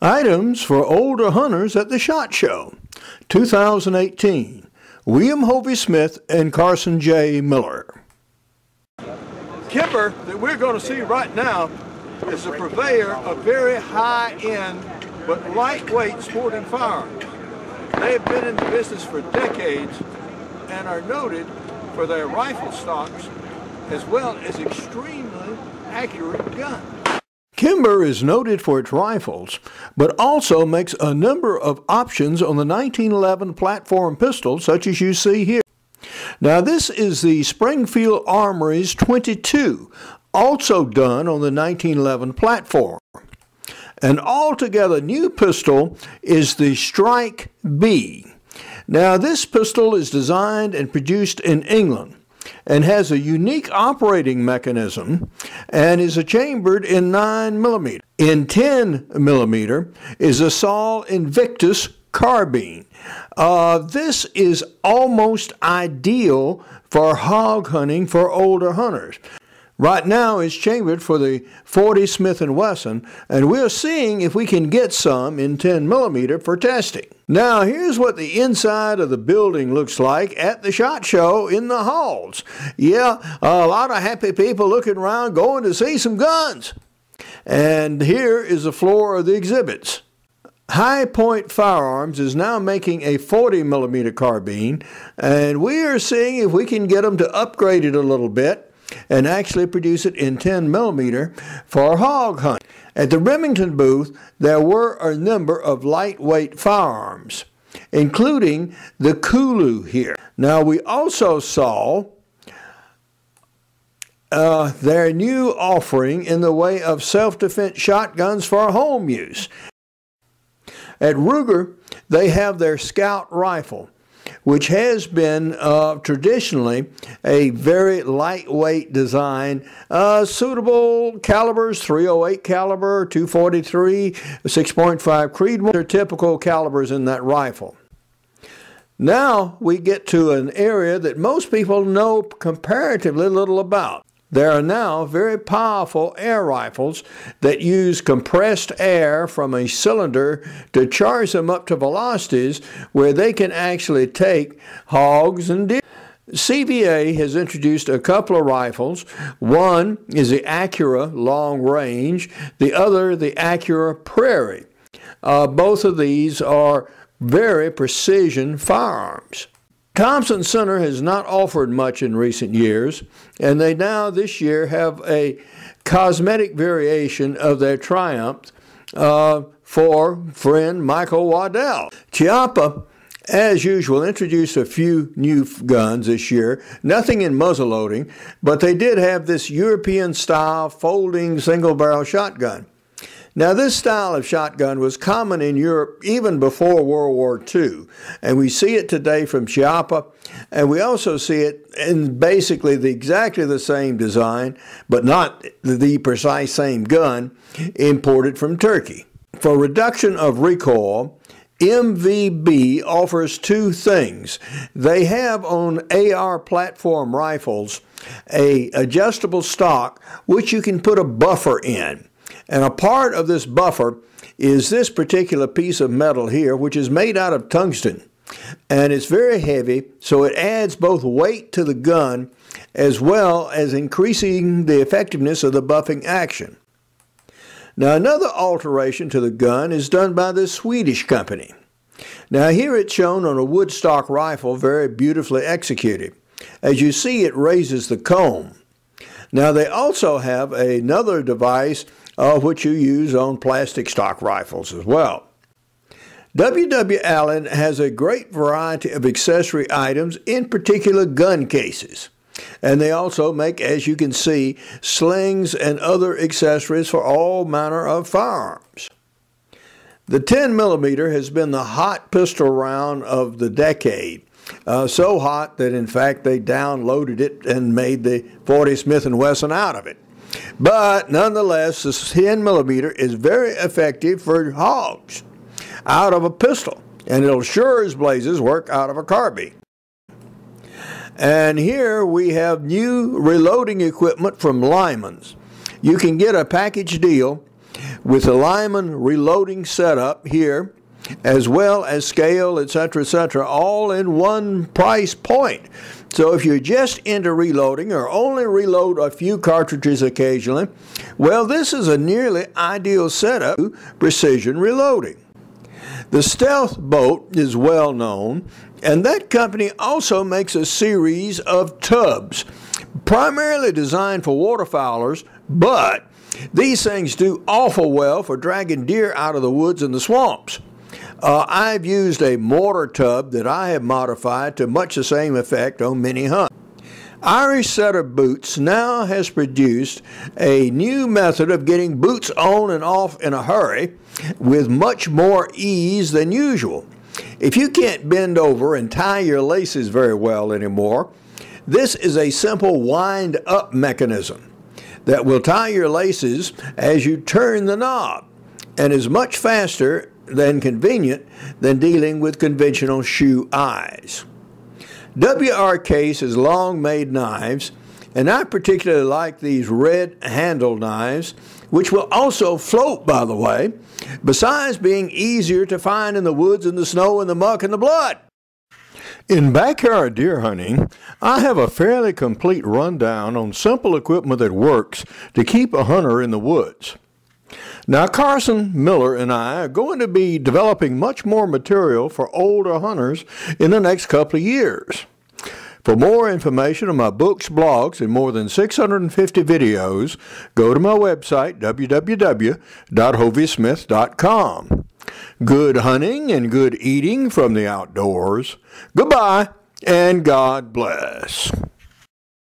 Items for older hunters at the SHOT Show, 2018. William Hovey Smith and Carson J. Miller. Kimber that we're going to see right now is a purveyor of very high-end but lightweight sporting firearms. They have been in the business for decades and are noted for their rifle stocks as well as extremely accurate guns. Kimber is noted for its rifles, but also makes a number of options on the 1911 platform pistol, such as you see here. Now, this is the Springfield Armory's 22, also done on the 1911 platform. An altogether new pistol is the Strike B. Now, this pistol is designed and produced in England and has a unique operating mechanism and is chambered in 9mm. In 10mm is a Saul Invictus carbine. This is almost ideal for hog hunting for older hunters. Right now it's chambered for the 40 Smith & Wesson, and we're seeing if we can get some in 10mm for testing. Now here's what the inside of the building looks like at the SHOT Show in the halls. Yeah, a lot of happy people looking around going to see some guns. And here is the floor of the exhibits. High Point Firearms is now making a 40mm carbine, and we are seeing if we can get them to upgrade it a little bit and actually produce it in 10mm for hog hunting. At the Remington booth, there were a number of lightweight firearms, including the Kulu here. Now, we also saw their new offering in the way of self-defense shotguns for home use. At Ruger, they have their Scout rifle, which has been traditionally a very lightweight design, suitable calibers, .308 caliber, .243, 6.5 Creedmoor, are typical calibers in that rifle. Now we get to an area that most people know comparatively little about. There are now very powerful air rifles that use compressed air from a cylinder to charge them up to velocities where they can actually take hogs and deer. CVA has introduced a couple of rifles. One is the Acura Long Range, the other the Acura Prairie. Both of these are very precision firearms. Thompson Center has not offered much in recent years, and they now this year have a cosmetic variation of their Triumph for friend Michael Waddell. Chiappa, as usual, introduced a few new guns this year, nothing in muzzleloading, but they did have this European-style folding single-barrel shotgun. Now, this style of shotgun was common in Europe even before World War II, and we see it today from Chiappa, and we also see it in basically exactly the same design, but not the precise same gun, imported from Turkey. For reduction of recoil, MVB offers two things. They have on AR platform rifles an adjustable stock which you can put a buffer in. And a part of this buffer is this particular piece of metal here, which is made out of tungsten. And it's very heavy, so it adds both weight to the gun as well as increasing the effectiveness of the buffing action. Now, another alteration to the gun is done by this Swedish company. Now, here it's shown on a wood stock rifle, very beautifully executed. As you see, it raises the comb. Now, they also have another device which you use on plastic stock rifles as well. W.W. Allen has a great variety of accessory items, in particular gun cases. And they also make, as you can see, slings and other accessories for all manner of firearms. The 10mm has been the hot pistol round of the decade. So hot that, in fact, they downloaded it and made the 40 Smith & Wesson out of it. But nonetheless, the 10mm is very effective for hogs out of a pistol, and it'll sure as blazes work out of a carbine. And here we have new reloading equipment from Lyman's. You can get a package deal with the Lyman reloading setup here, as well as scale, etc., all in one price point. So if you're just into reloading or only reload a few cartridges occasionally, well, this is a nearly ideal setup for precision reloading. The Stealth boat is well known, and that company also makes a series of tubs, primarily designed for waterfowlers, but these things do awful well for dragging deer out of the woods and the swamps. I've used a mortar tub that I have modified to much the same effect on mini hunts. Irish Setter Boots now has produced a new method of getting boots on and off in a hurry with much more ease than usual. If you can't bend over and tie your laces very well anymore, this is a simple wind-up mechanism that will tie your laces as you turn the knob, and is much faster than convenient than dealing with conventional shoe eyes. W.R. Case has long made knives, and I particularly like these red handle knives, which will also float, by the way, besides being easier to find in the woods and the snow and the muck and the blood. In backyard deer hunting, I have a fairly complete rundown on simple equipment that works to keep a hunter in the woods. Now, Carson Miller and I are going to be developing much more material for older hunters in the next couple of years. For more information on my books, blogs, and more than 650 videos, go to my website, www.hoviesmith.com. Good hunting and good eating from the outdoors. Goodbye, and God bless.